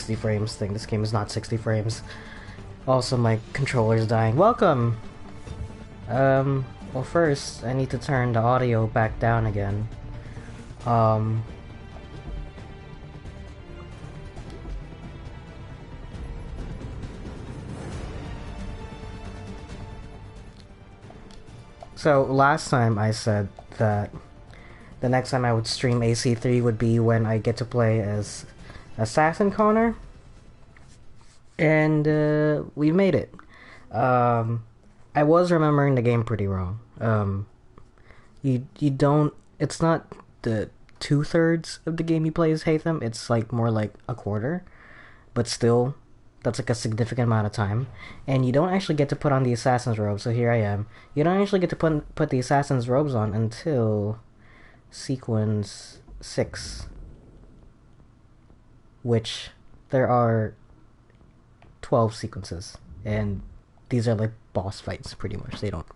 60 frames thing. This game is not 60 frames. Also, my controller's dying. Welcome! Well first, I need to turn the audio back down again. So, last time I said that the next time I would stream AC3 would be when I get to play as Assassin Connor. And, we made it. I was remembering the game pretty wrong. You don't... It's not the 2/3 of the game you play as Haytham, it's like more like a quarter. But still, that's like a significant amount of time. And you don't actually get to put on the Assassin's robe, so here I am. You don't actually get to put the Assassin's robes on until sequence 6. Which, there are 12 sequences. And these are like boss fights, pretty much. They don't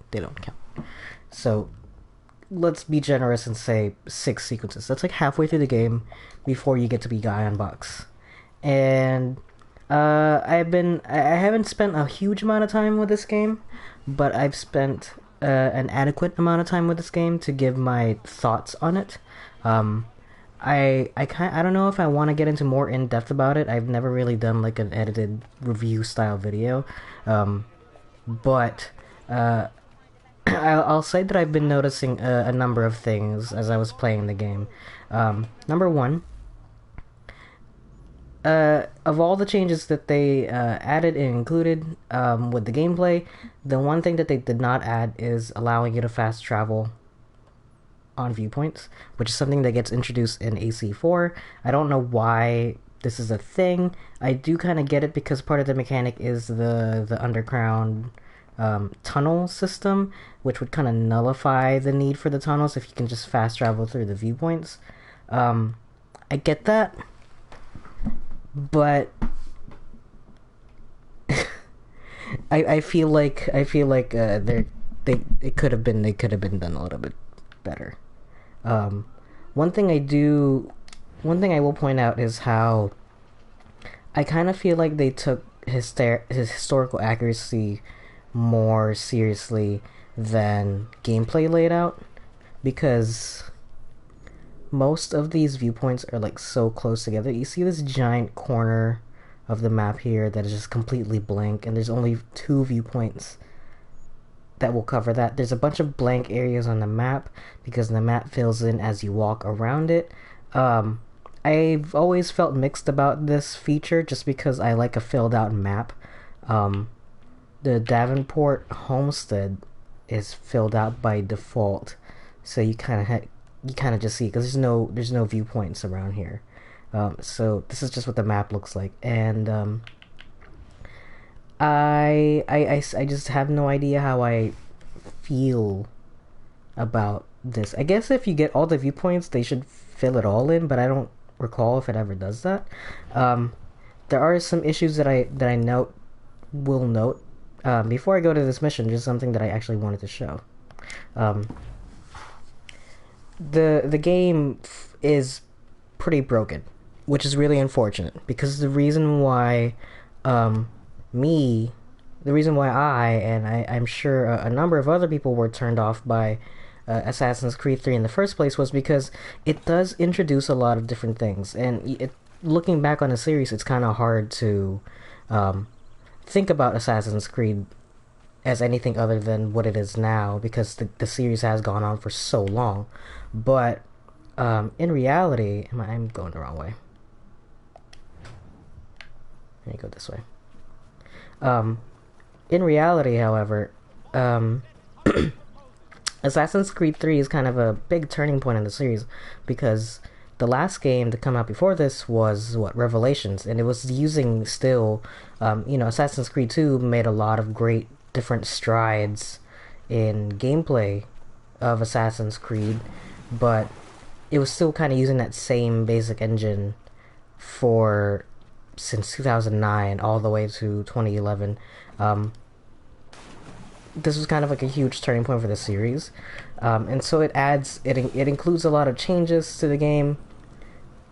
count. So, let's be generous and say 6 sequences. That's like halfway through the game before you get to be Guy on Box. And I haven't spent a huge amount of time with this game, but I've spent an adequate amount of time with this game to give my thoughts on it. I don't know if I want to get into more in depth about it. I've never really done like an edited review style video, but I'll say that I've been noticing a number of things as I was playing the game. Number one, of all the changes that they added and included with the gameplay, the one thing that they did not add is allowing you to fast travel on viewpoints, which is something that gets introduced in AC4. I don't know why this is a thing. I do kind of get it because part of the mechanic is the underground tunnel system, which would kind of nullify the need for the tunnels if you can just fast travel through the viewpoints. I get that, but I feel like it could have been done a little bit better. One thing I will point out is how I kind of feel like they took his historical accuracy more seriously than gameplay laid out, because most of these viewpoints are like so close together. You see this giant corner of the map here that is just completely blank, and there's only 2 viewpoints that will cover that. There's a bunch of blank areas on the map because the map fills in as you walk around it. I've always felt mixed about this feature just because I like a filled out map. The Davenport homestead is filled out by default, so you kind of just see it because there's no viewpoints around here. So this is just what the map looks like, and I just have no idea how I feel about this. I guess if you get all the viewpoints, they should fill it all in, but I don't recall if it ever does that. There are some issues that I will note. Before I go to this mission, just something that I actually wanted to show. The game is pretty broken, which is really unfortunate, because the reason why I'm sure a number of other people were turned off by Assassin's Creed 3 in the first place was because it does introduce a lot of different things, and looking back on the series, it's kind of hard to think about Assassin's Creed as anything other than what it is now, because the series has gone on for so long. But in reality, I'm going the wrong way. Let me go this way. In reality, however, Assassin's Creed 3 is kind of a big turning point in the series, because the last game to come out before this was, Revelations, and it was using still, Assassin's Creed 2 made a lot of great different strides in gameplay of Assassin's Creed, but it was still kind of using that same basic engine since 2009 all the way to 2011. This was kind of like a huge turning point for the series, and so it includes a lot of changes to the game.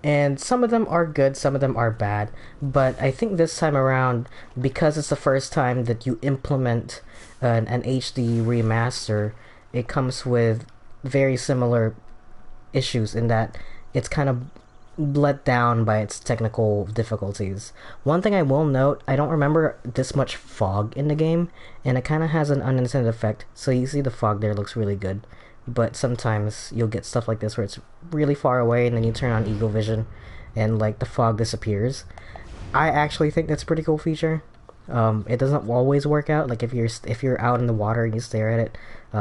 And some of them are good, some of them are bad. But I think this time around, because it's the first time that you implement an HD remaster, it comes with very similar issues in that it's kind of let down by its technical difficulties. One thing I will note, I don't remember this much fog in the game, and it kind of has an unintended effect. So you see the fog there looks really good, but sometimes you'll get stuff like this where it's really far away, and then you turn on Eagle Vision, and like the fog disappears. I actually think that's a pretty cool feature. It doesn't always work out. Like if you're out in the water and you stare at it,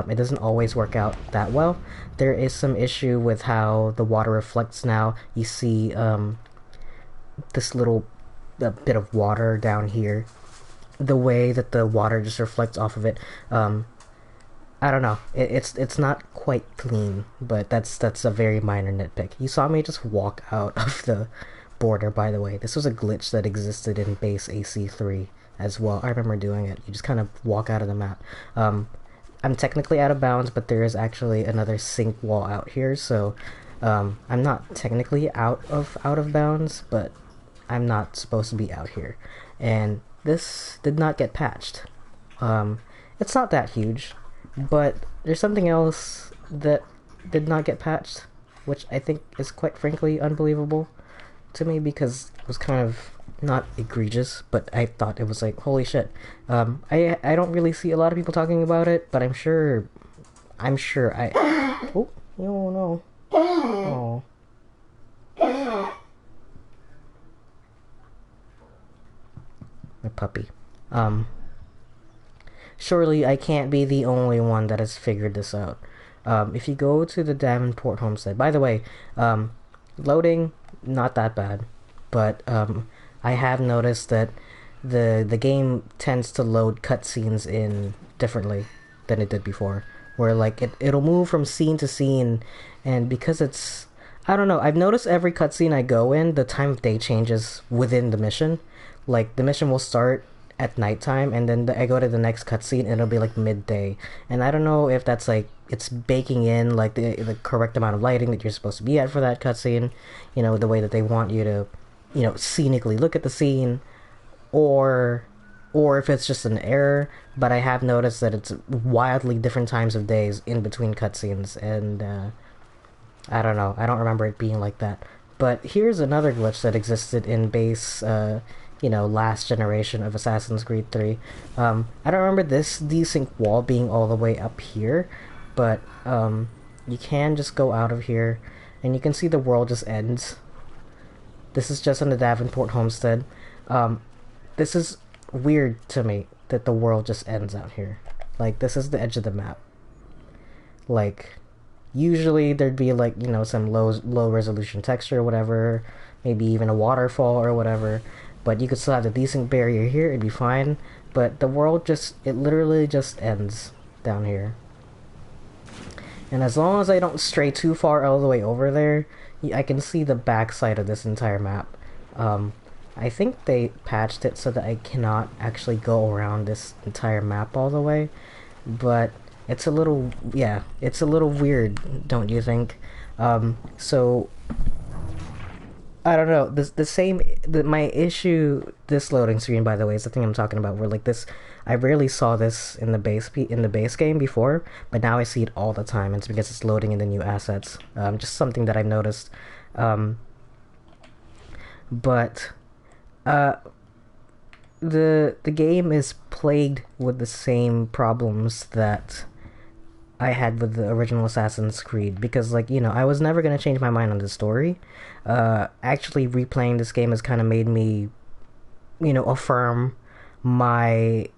it doesn't always work out that well. There is some issue with how the water reflects now. You see this little bit of water down here. The way that the water just reflects off of it. I don't know. It's not quite clean, but that's a very minor nitpick. You saw me just walk out of the border, by the way. This was a glitch that existed in base AC3 as well. I remember doing it. You just kind of walk out of the map. I'm technically out of bounds, but there is actually another sink wall out here, so I'm not technically out of bounds, but I'm not supposed to be out here. And this did not get patched. It's not that huge, but there's something else that did not get patched, which I think is quite frankly unbelievable to me, because it was kind of not egregious, but I thought it was like, holy shit. I don't really see a lot of people talking about it, but I'm sure I oh no. Oh. My puppy. Surely I can't be the only one that has figured this out. If you go to the Davenport homestead, by the way, loading, not that bad, but I have noticed that the game tends to load cutscenes in differently than it did before, where like it'll move from scene to scene, and because it's, I don't know, I've noticed every cutscene I go in, the time of day changes within the mission. Like the mission will start at nighttime, and then I go to the next cutscene and it'll be like midday, and I don't know if that's like it's baking in like the correct amount of lighting that you're supposed to be at for that cutscene, you know, the way that they want you to, you know, scenically look at the scene, or if it's just an error. But I have noticed that it's wildly different times of days in between cutscenes, and I don't know, I don't remember it being like that. But here's another glitch that existed in base you know, last generation of Assassin's Creed 3. I don't remember this desync wall being all the way up here, but you can just go out of here, and you can see the world just ends. This is just on the Davenport homestead. This is weird to me that the world just ends out here. Like, this is the edge of the map. Like, usually there'd be like, you know, some low resolution texture or whatever, maybe even a waterfall or whatever, but you could still have the desync barrier here, it'd be fine. But the world just, it literally just ends down here. And as long as I don't stray too far all the way over there, I can see the backside of this entire map. I think they patched it so that I cannot actually go around this entire map all the way, but it's a little, yeah, it's a little weird, don't you think? So I don't know. My issue, this loading screen, by the way, is the thing I'm talking about. Where like this, I rarely saw this in the base game before, but now I see it all the time. It's because it's loading in the new assets. Just something that I've noticed. But the game is plagued with the same problems that I had with the original Assassin's Creed, because, like, you know, I was never gonna change my mind on the story. Actually replaying this game has kind of made me, you know, affirm my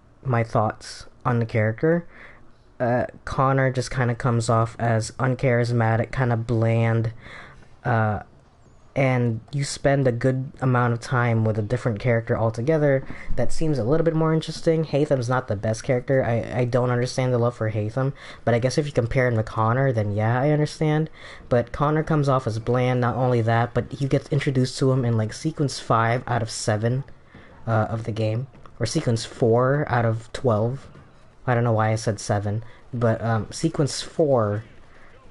thoughts on the character. Connor just kind of comes off as uncharismatic, kind of bland, and you spend a good amount of time with a different character altogether that seems a little bit more interesting. Haytham's not the best character. I don't understand the love for Haytham, but I guess if you compare him to Connor, then yeah, I understand. But Connor comes off as bland. Not only that, but you get introduced to him in like sequence 5 out of 7 of the game, or sequence 4 out of 12. I don't know why I said 7, but sequence 4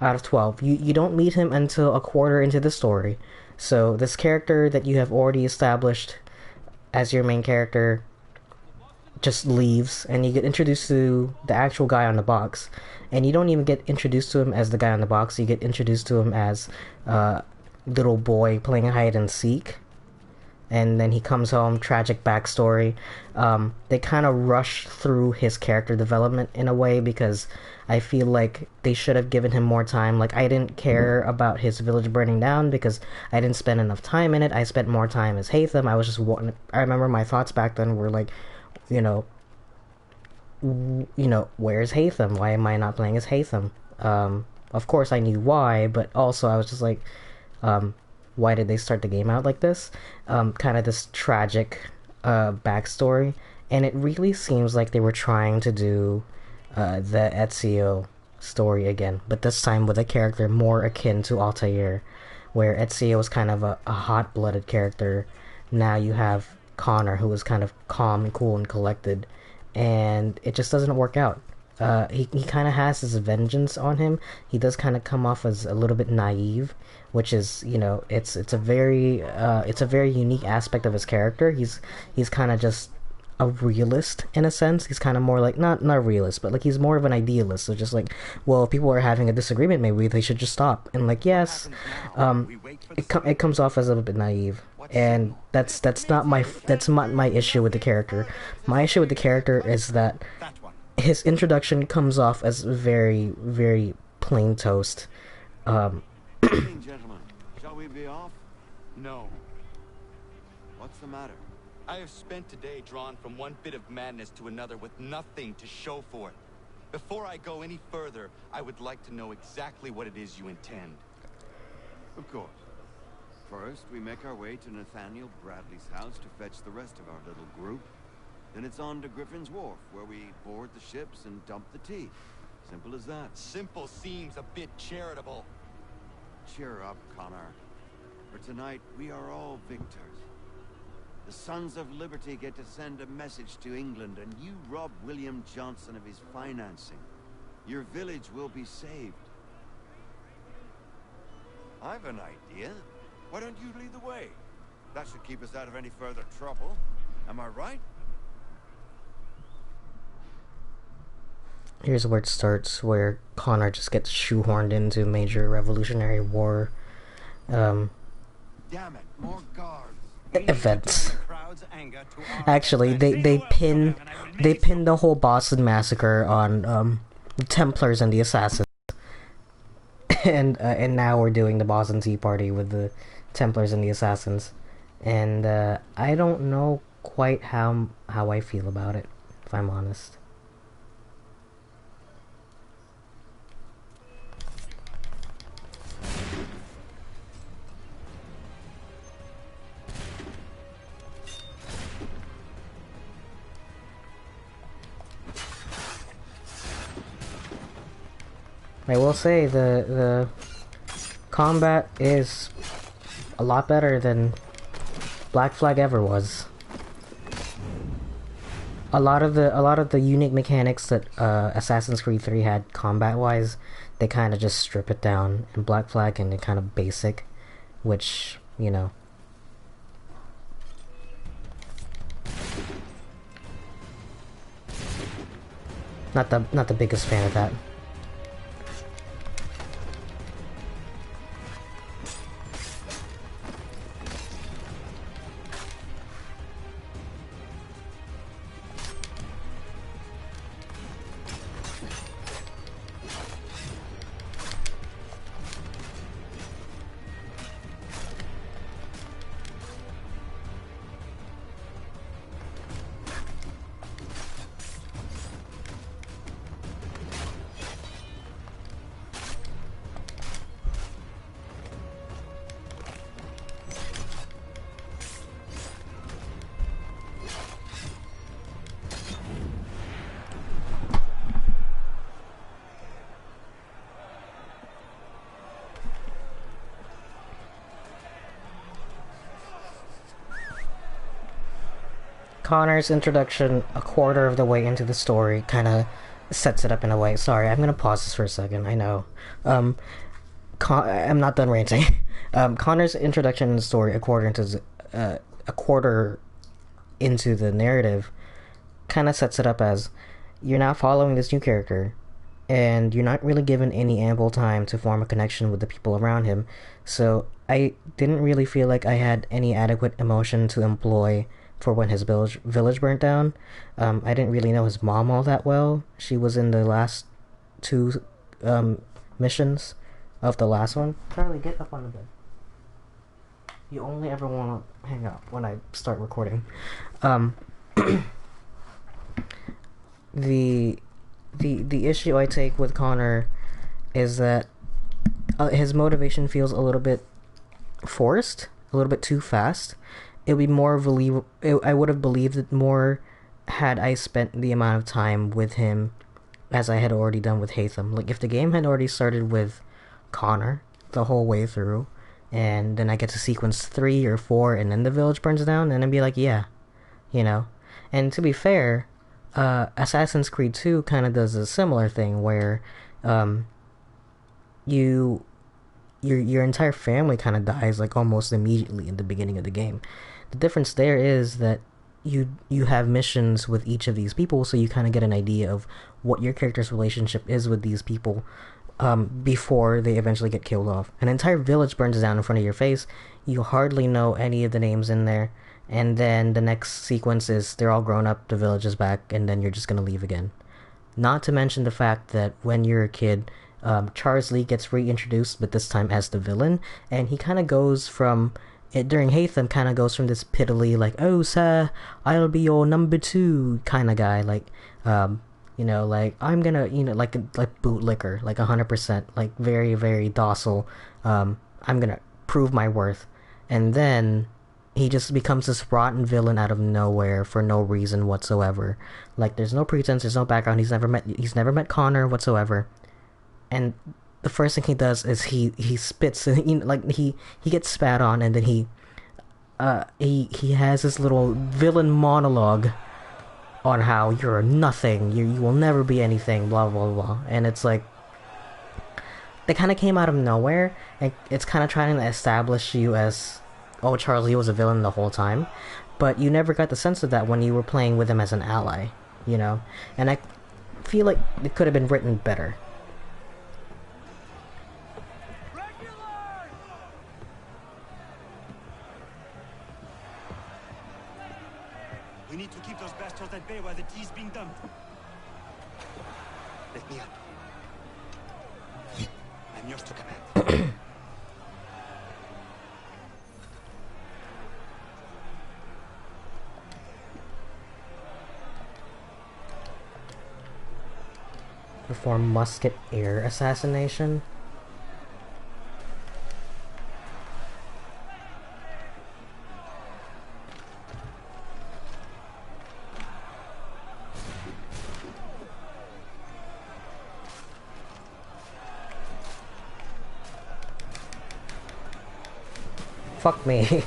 out of 12. You don't meet him until a quarter into the story. So this character that you have already established as your main character just leaves, and you get introduced to the actual guy on the box. And you don't even get introduced to him as the guy on the box. You get introduced to him as little boy playing hide and seek. And then he comes home, tragic backstory. They kind of rush through his character development in a way, because I feel like they should have given him more time. Like, I didn't care about his village burning down because I didn't spend enough time in it. I spent more time as Hatham. I remember my thoughts back then were like, you know, where's Hatham? Why am I not playing as Hatham? Of course I knew why, but also I was just like, why did they start the game out like this? Kind of this tragic backstory, and it really seems like they were trying to do the Ezio story again, but this time with a character more akin to Altair, where Ezio was kind of a hot-blooded character. Now you have Connor, who is kind of calm and cool and collected, and it just doesn't work out. He kind of has his vengeance on him. He does kind of come off as a little bit naive, which is, it's a very unique aspect of his character. He's kind of just a realist in a sense. He's kind of more like not a realist, but like he's more of an idealist. So just like, well, if people are having a disagreement, maybe they should just stop. And like, yes, it comes off as a little bit naive, and that's not my issue with the character. My issue with the character is that his introduction comes off as very, very plain toast. Gentlemen, shall we be off? No. What's the matter? I have spent today drawn from one bit of madness to another with nothing to show for it. Before I go any further, I would like to know exactly what it is you intend. Of course. First, we make our way to Nathaniel Bradley's house to fetch the rest of our little group. Then it's on to Griffin's Wharf, where we board the ships and dump the tea. Simple as that. Simple seems a bit charitable. Cheer up, Connor. For tonight, we are all victors. The Sons of Liberty get to send a message to England, and you rob William Johnson of his financing. Your village will be saved. I've an idea. Why don't you lead the way? That should keep us out of any further trouble. Am I right? Here's where it starts, where Connor just gets shoehorned into major Revolutionary War Damn it, more guards. events. Actually, they pin the whole Boston Massacre on the Templars and the Assassins, and now we're doing the Boston Tea Party with the Templars and the Assassins, and I don't know quite how I feel about it, if I'm honest. I will say the combat is a lot better than Black Flag ever was. A lot of the unique mechanics that Assassin's Creed 3 had combat-wise, they kind of just strip it down in Black Flag, and they're kind of basic, which, not the biggest fan of that. Connor's introduction, a quarter of the way into the story, kind of sets it up in a way. Sorry, I'm gonna pause this for a second, I know. I'm not done ranting. Connor's introduction in the story, a quarter into the narrative, kind of sets it up as you're now following this new character, and you're not really given any ample time to form a connection with the people around him. So I didn't really feel like I had any adequate emotion to employ for when his village burnt down. I didn't really know his mom all that well. She was in the last two missions of the last one. Charlie, get up on the bed. You only ever want to hang out when I start recording. The issue I take with Connor is that his motivation feels a little bit forced, a little bit too fast. It would be more believable. I would have believed it more had I spent the amount of time with him as I had already done with Hatham. Like, if the game had already started with Connor the whole way through, and then I get to sequence 3 or 4, and then the village burns down, and I'd be like, yeah, you know. And to be fair, Assassin's Creed 2 kind of does a similar thing where your entire family kind of dies like almost immediately in the beginning of the game. The difference there is that you have missions with each of these people, so you kind of get an idea of what your character's relationship is with these people before they eventually get killed off. An entire village burns down in front of your face. You hardly know any of the names in there, and then the next sequence is they're all grown up, the village is back, and then you're just gonna leave again. Not to mention the fact that when you're a kid, Charles Lee gets reintroduced, but this time as the villain, and he kind of goes from during Hatham kind of goes from this piddly like, oh sir, I'll be your number 2 kind of guy, like like I'm gonna like bootlicker, like 100%, like very very docile, I'm gonna prove my worth, and then he just becomes this rotten villain out of nowhere for no reason whatsoever. Like, there's no pretense, there's no background, he's never met Connor whatsoever, and the first thing he does is he spits, like he gets spat on, and then he has this little villain monologue on how you're nothing, you will never be anything, blah blah blah, and it's like they kind of came out of nowhere, and it's kind of trying to establish you as, oh, Charlie was a villain the whole time, but you never got the sense of that when you were playing with him as an ally, and I feel like it could have been written better. We need to keep those bastards at bay while the tea is being dumped. Let me up. I'm yours to command. Perform musket air assassination. Fuck me.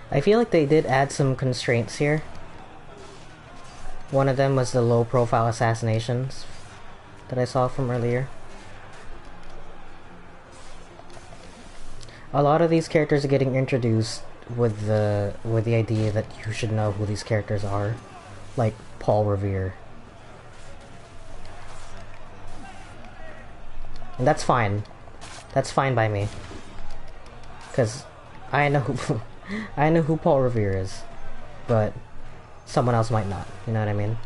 I feel like they did add some constraints here. One of them was the low-profile assassinations that I saw from earlier. A lot of these characters are getting introduced with the idea that you should know who these characters are, like Paul Revere. And that's fine. That's fine by me. Cause I know who I know who Paul Revere is, but someone else might not, you know what I mean?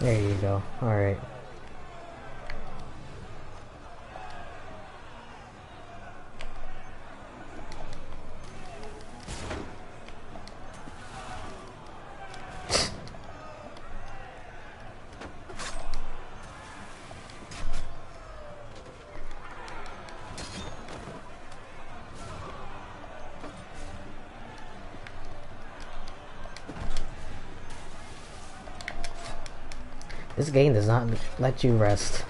There you go. Alright. This game does not let you rest.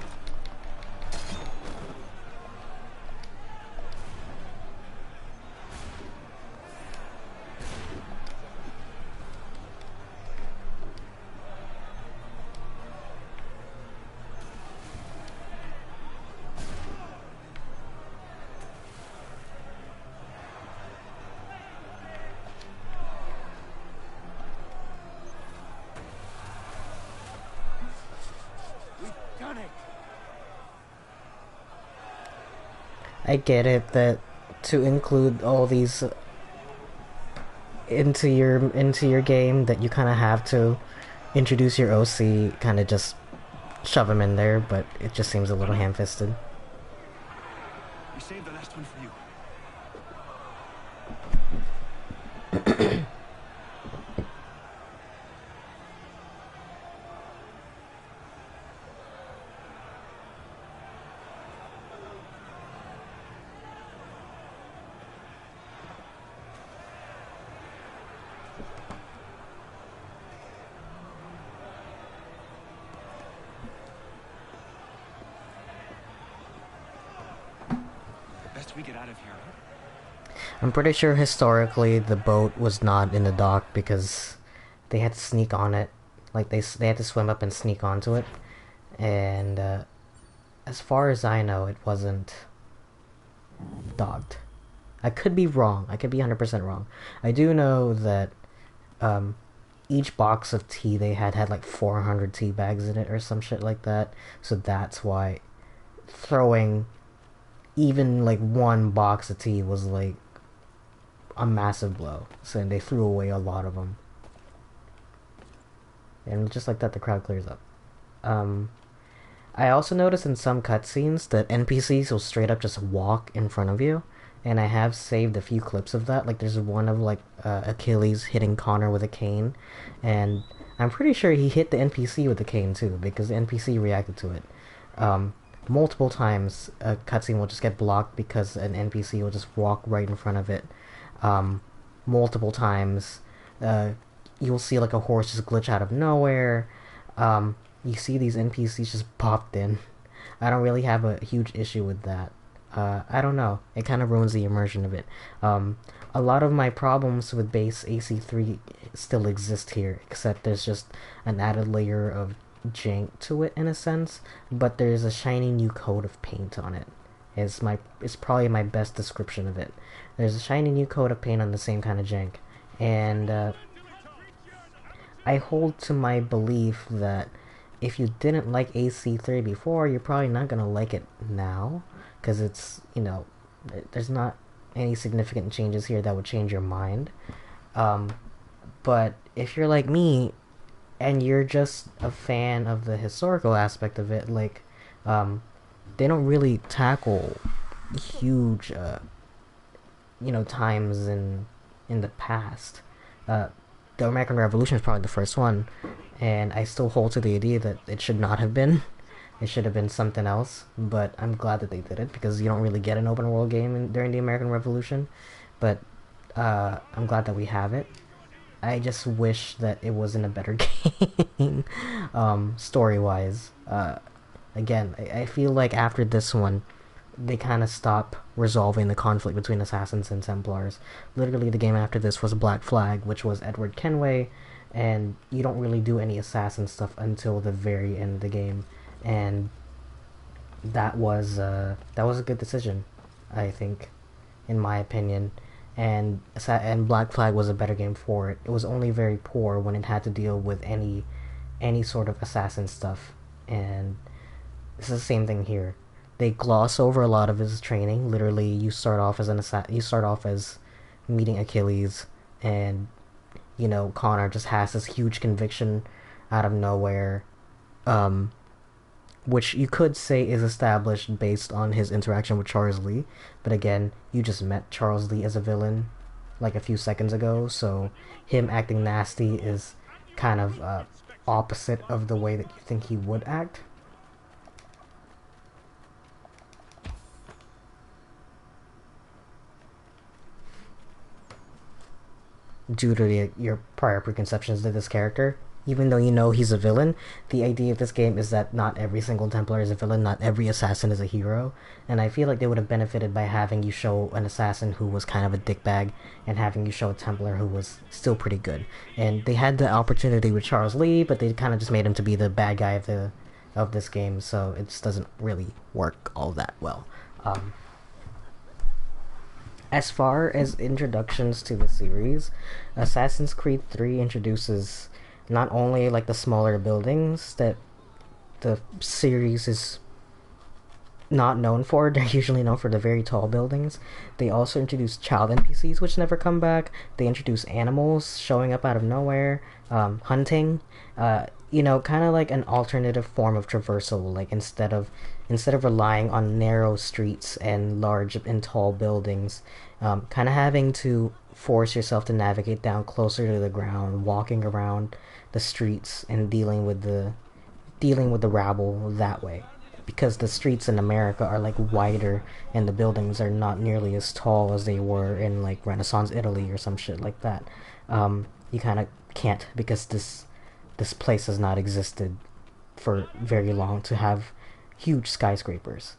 I get it that to include all these into your game that you kind of have to introduce your OC, kind of just shove them in there, but it just seems a little ham-fisted. We saved the last one for you. Best we get out of here. I'm pretty sure historically the boat was not in the dock because they had to sneak on it. Like they had to swim up and sneak onto it. And as far as I know, it wasn't docked. I could be wrong. I could be 100% wrong. I do know that each box of tea they had like 400 tea bags in it or some shit like that. So that's why throwing even like one box of tea was like a massive blow. So they threw away a lot of them. And just like that, the crowd clears up. I also noticed in some cutscenes that NPCs will straight up just walk in front of you. And I have saved a few clips of that. Like there's one of like Achilles hitting Connor with a cane. And I'm pretty sure he hit the NPC with the cane too, because the NPC reacted to it. Multiple times a cutscene will just get blocked because an NPC will just walk right in front of it. Multiple times you'll see like a horse just glitch out of nowhere. You see these NPCs just popped in. I don't really have a huge issue with that. I don't know. It kind of ruins the immersion of it. A lot of my problems with base AC3 still exist here, except there's just an added layer of jank to it in a sense, but there's a shiny new coat of paint on it. It's probably my best description of it. There's a shiny new coat of paint on the same kind of jank, and I hold to my belief that if you didn't like AC3 before, you're probably not gonna like it now, because it's, you know, there's not any significant changes here that would change your mind. But if you're like me, and you're just a fan of the historical aspect of it, like, they don't really tackle huge, times in the past. The American Revolution is probably the first one, and I still hold to the idea that it should not have been. It should have been something else, but I'm glad that they did it, because you don't really get an open world game during the American Revolution, but I'm glad that we have it. I just wish that it was in a better game, story-wise. Again, I feel like after this one, they kind of stop resolving the conflict between Assassins and Templars. Literally, the game after this was Black Flag, which was Edward Kenway, and you don't really do any assassin stuff until the very end of the game. And that was a good decision, I think, in my opinion. And Black Flag was a better game for it. It was only very poor when it had to deal with any sort of assassin stuff. And it's the same thing here. They gloss over a lot of his training. Literally, you start off as meeting Achilles, and Connor just has this huge conviction out of nowhere, um, which you could say is established based on his interaction with Charles Lee. But again, you just met Charles Lee as a villain like a few seconds ago, so him acting nasty is kind of opposite of the way that you think he would act. Due to your prior preconceptions of this character. Even though you know he's a villain, the idea of this game is that not every single Templar is a villain, not every assassin is a hero, and I feel like they would have benefited by having you show an assassin who was kind of a dickbag, and having you show a Templar who was still pretty good. And they had the opportunity with Charles Lee, but they kind of just made him to be the bad guy of this game, so it just doesn't really work all that well. As far as introductions to the series, Assassin's Creed 3 introduces not only like the smaller buildings that the series is not known for, they're usually known for the very tall buildings. They also introduce child NPCs which never come back. They introduce animals showing up out of nowhere, hunting, kind of like an alternative form of traversal. Like instead of relying on narrow streets and large and tall buildings, kind of having to force yourself to navigate down closer to the ground, walking around the streets and dealing with the rabble that way, because the streets in America are like wider and the buildings are not nearly as tall as they were in like Renaissance Italy or some shit like that. You kind of can't, because this place has not existed for very long to have huge skyscrapers,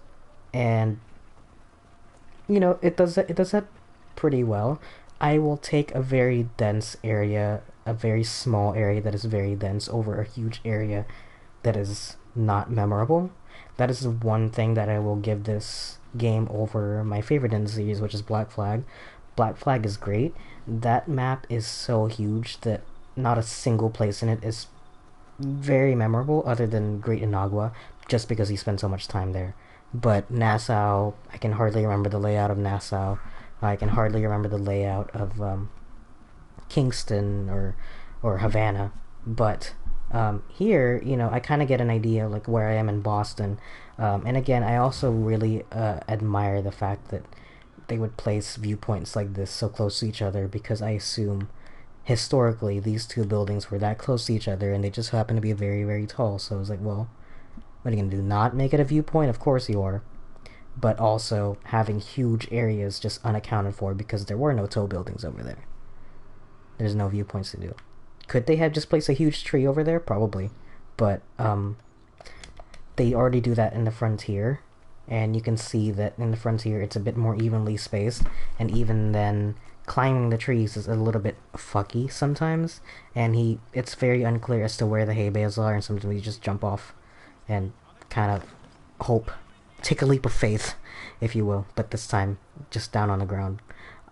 and it does that pretty well. I will take a very dense area, a very small area that is very dense, over a huge area that is not memorable. That is one thing that I will give this game over my favorite in the series, which is Black Flag. Black Flag is great. That map is so huge that not a single place in it is very memorable other than Great Inagua, just because he spent so much time there. But Nassau, I can hardly remember the layout of Nassau. I can hardly remember the layout of Kingston or Havana. But here, I kind of get an idea like where I am in Boston. And again, I also really admire the fact that they would place viewpoints like this so close to each other, because I assume historically these two buildings were that close to each other and they just happen to be very, very tall. So I was like, well, what are you going to do? Not make it a viewpoint? Of course you are. But also having huge areas just unaccounted for because there were no tall buildings over there. There's no viewpoints to do. Could they have just placed a huge tree over there? Probably. But they already do that in the Frontier, and you can see that in the Frontier it's a bit more evenly spaced, and even then climbing the trees is a little bit fucky sometimes, and it's very unclear as to where the hay bales are, and sometimes you just jump off and kind of hope, take a leap of faith, if you will, but this time just down on the ground.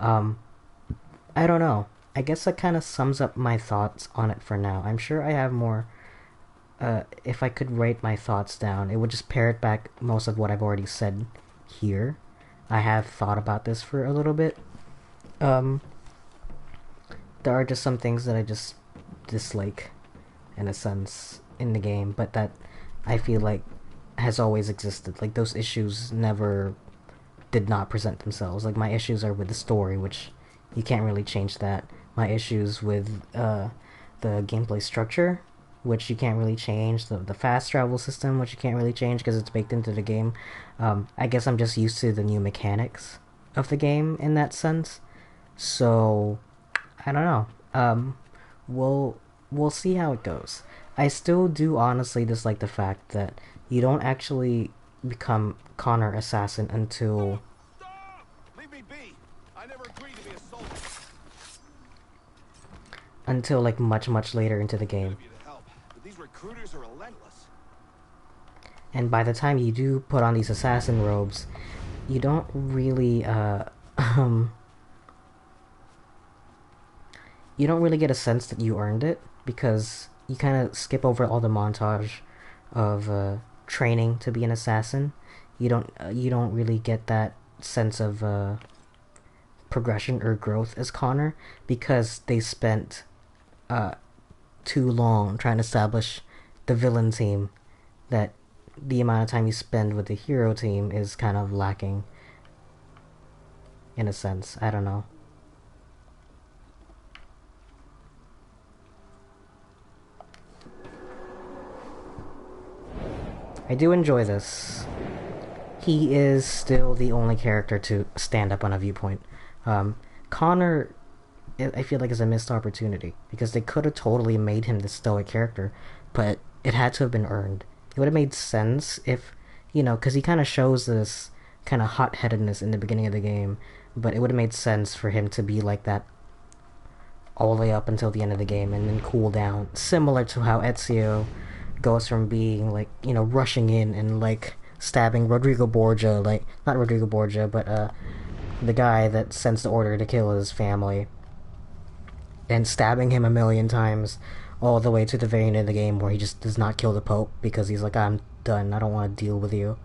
I don't know. I guess that kind of sums up my thoughts on it for now. I'm sure I have more. If I could write my thoughts down, it would just parrot back most of what I've already said here. I have thought about this for a little bit. There are just some things that I just dislike, in a sense, in the game, but that I feel like has always existed. Like, those issues never did not present themselves. Like, my issues are with the story, which you can't really change that. My issues with the gameplay structure, which you can't really change. The fast travel system, which you can't really change because it's baked into the game. I guess I'm just used to the new mechanics of the game in that sense. So, I don't know. We'll see how it goes. I still do honestly dislike the fact that you don't actually become Connor Assassin until... Leave me be. I never agreed to be a soldier. Until like much later into the game. But these recruiters are relentless. And by the time you do put on these assassin robes, you don't really you don't really get a sense that you earned it, because you kind of skip over all the montage of training to be an assassin. You don't really get that sense of progression or growth as Connor, because they spent too long trying to establish the villain team that the amount of time you spend with the hero team is kind of lacking, in a sense. I don't know. I do enjoy this. He is still the only character to stand up on a viewpoint. Connor, I feel like, is a missed opportunity because they could have totally made him the stoic character, but it had to have been earned. It would have made sense if, because he kind of shows this kind of hot-headedness in the beginning of the game, but it would have made sense for him to be like that all the way up until the end of the game and then cool down, similar to how Ezio goes from being like, rushing in and like stabbing Rodrigo Borgia, like not Rodrigo Borgia, but the guy that sends the order to kill his family, and stabbing him a million times, all the way to the very end of the game where he just does not kill the Pope because he's like, I'm done, I don't want to deal with you.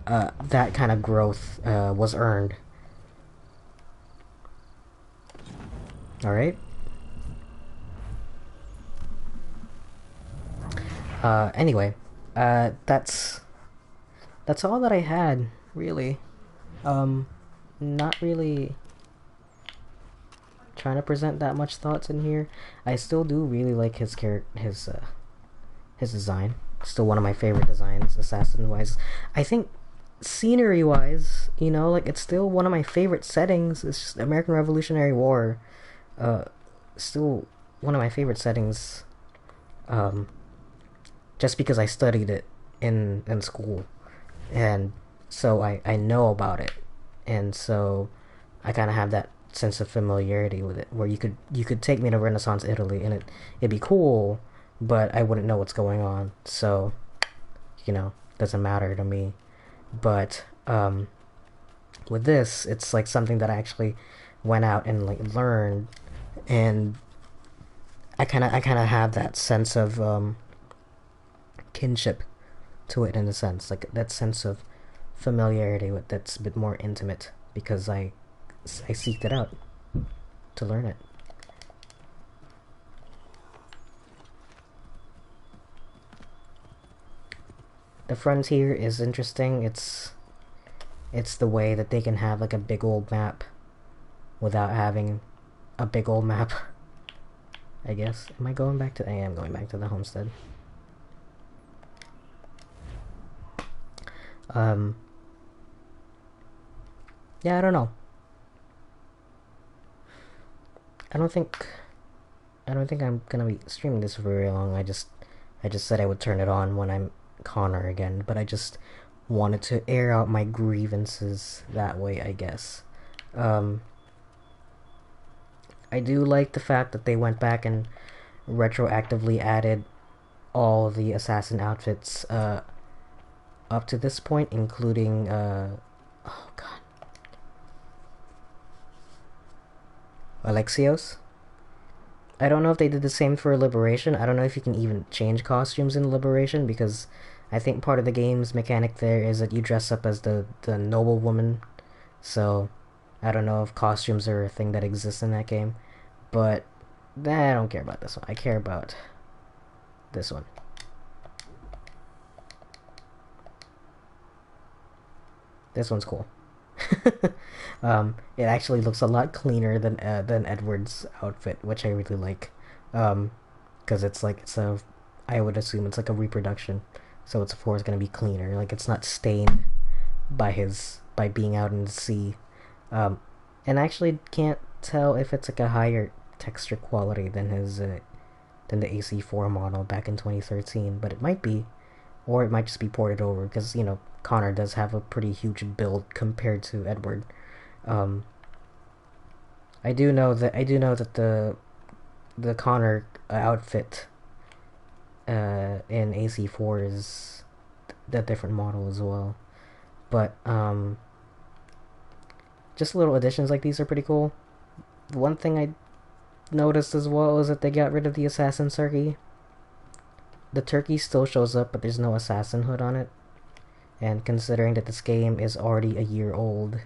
That kind of growth was earned. Alright. Anyway, that's all that I had, really. Not really trying to present that much thoughts in here. I still do really like his design. Still one of my favorite designs, assassin-wise. I think scenery-wise, it's still one of my favorite settings. It's just American Revolutionary War. Still one of my favorite settings. Just because I studied it in school, and so I know about it, and so I kind of have that sense of familiarity with it, where you could take me to Renaissance Italy and it'd be cool, but I wouldn't know what's going on, so doesn't matter to me. But with this, it's like something that I actually went out and like learned, and I kind of have that sense of kinship to it, in a sense, like that sense of familiarity with that's a bit more intimate because I seeked it out to learn it. The frontier is interesting. It's the way that they can have like a big old map without having a big old map. I guess. Am I going back to? I am going back to the homestead. Yeah, I don't know. I don't think I'm gonna be streaming this for very long. I just said I would turn it on when I'm Connor again, but I just wanted to air out my grievances that way, I guess. I do like the fact that they went back and retroactively added all the assassin outfits up to this point, including oh god, Alexios. I don't know if they did the same for Liberation. I don't know if you can even change costumes in Liberation, because I think part of the game's mechanic there is that you dress up as the noble woman. So I don't know if costumes are a thing that exists in that game. But I don't care about this one. I care about this one. This one's cool. It actually looks a lot cleaner than Edward's outfit, which I really like. Because I would assume it's like a reproduction, so it's of course gonna be cleaner. Like it's not stained by being out in the sea. And I actually can't tell if it's like a higher texture quality than the AC4 model back in 2013, but it might be, or it might just be ported over, because Connor does have a pretty huge build compared to Edward. I do know that the Connor outfit in AC4 is a different model as well, but just little additions like these are pretty cool. One thing I noticed as well is that they got rid of the assassin turkey. The turkey still shows up, but there's no assassin hood on it. And considering that this game is already a year old,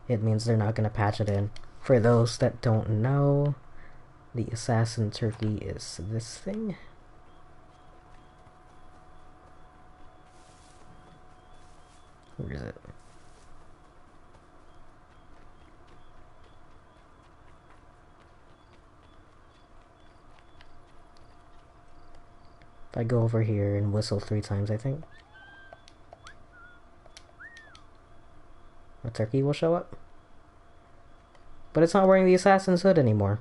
it means they're not going to patch it in. For those that don't know, the assassin turkey is this thing. Where is it? If I go over here and whistle 3 times, I think a turkey will show up. But it's not wearing the assassin's hood anymore.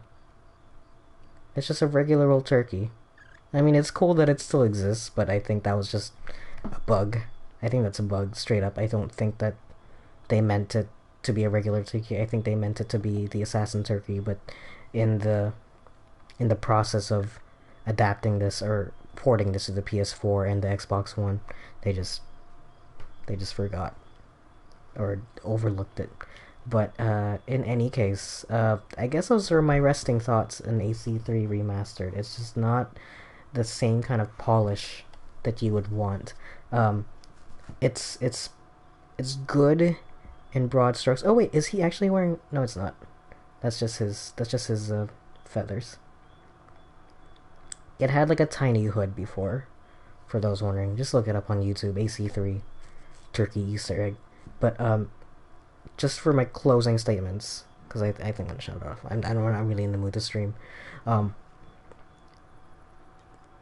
It's just a regular old turkey. I mean, it's cool that it still exists, but I think that was just a bug. I think that's a bug, straight up. I don't think that they meant it to be a regular turkey. I think they meant it to be the assassin turkey, but in the process of adapting this or porting this to the PS4 and the Xbox One, they just forgot or overlooked it. But in any case, I guess those are my resting thoughts in AC3 Remastered. It's just not the same kind of polish that you would want. It's good in broad strokes. Oh wait, is he actually wearing? No, it's not. That's just his feathers. It had like a tiny hood before, for those wondering. Just look it up on YouTube. AC3 Turkey Easter egg. But just for my closing statements, because I think I'm gonna shut it off. I'm not really in the mood to stream.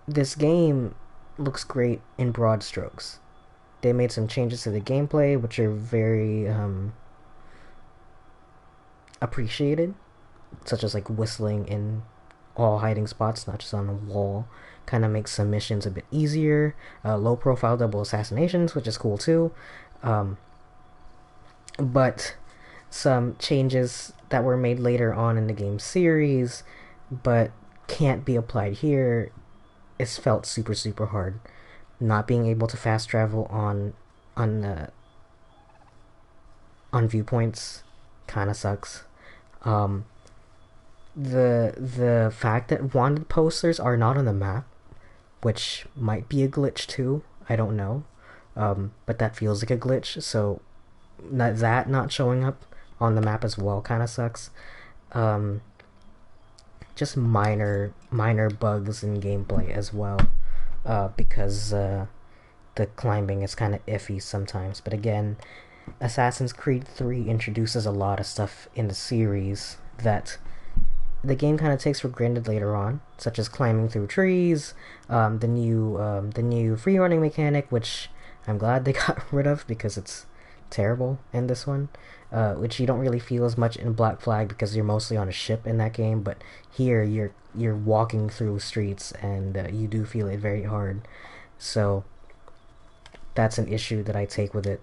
This game looks great in broad strokes. They made some changes to the gameplay, which are very appreciated, such as like whistling in all hiding spots, not just on a wall. Kind of makes some missions a bit easier. Low profile double assassinations, which is cool too. But some changes that were made later on in the game series, but can't be applied here, is felt super hard. Not being able to fast travel on viewpoints kind of sucks. The fact that wanted posters are not on the map, which might be a glitch too. I don't know, but that feels like a glitch. So that not showing up on the map as well kind of sucks. Just minor bugs in gameplay as well, because the climbing is kind of iffy sometimes. But again, Assassin's Creed 3 introduces a lot of stuff in the series that the game kind of takes for granted later on, such as climbing through trees, the new free running mechanic, which I'm glad they got rid of because it's terrible in this one, which you don't really feel as much in Black Flag because you're mostly on a ship in that game, but here you're walking through streets and you do feel it very hard. So that's an issue that I take with it.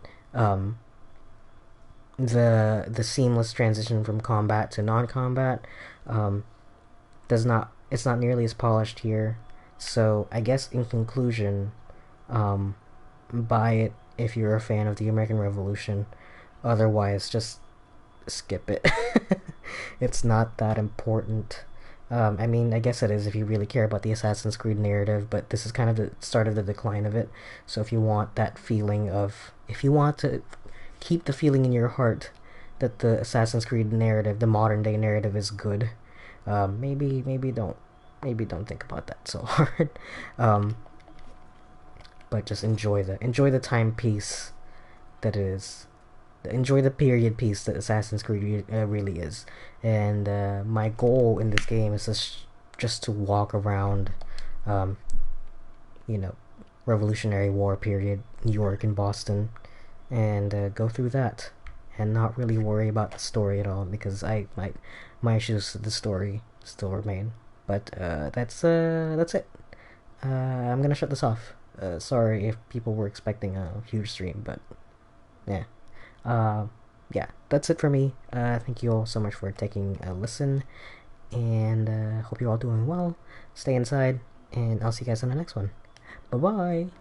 The seamless transition from combat to non-combat it's not nearly as polished here. So I guess in conclusion, buy it if you're a fan of the American Revolution. Otherwise, just skip it. It's not that important. I mean, I guess it is if you really care about the Assassin's Creed narrative, but this is kind of the start of the decline of it. So if you want that feeling of, if you want to keep the feeling in your heart that the Assassin's Creed narrative, the modern day narrative, is good, maybe don't think about that so hard. But just enjoy the timepiece that it is. Enjoy the period piece that Assassin's Creed really is. And my goal in this game is just to walk around, Revolutionary War period, New York and Boston, and go through that, and not really worry about the story at all, because my issues with the story still remain. But that's it. I'm gonna shut this off. Sorry if people were expecting a huge stream, but yeah. Yeah, that's it for me. Thank you all so much for taking a listen, and hope you're all doing well. Stay inside, and I'll see you guys on the next one. Bye bye.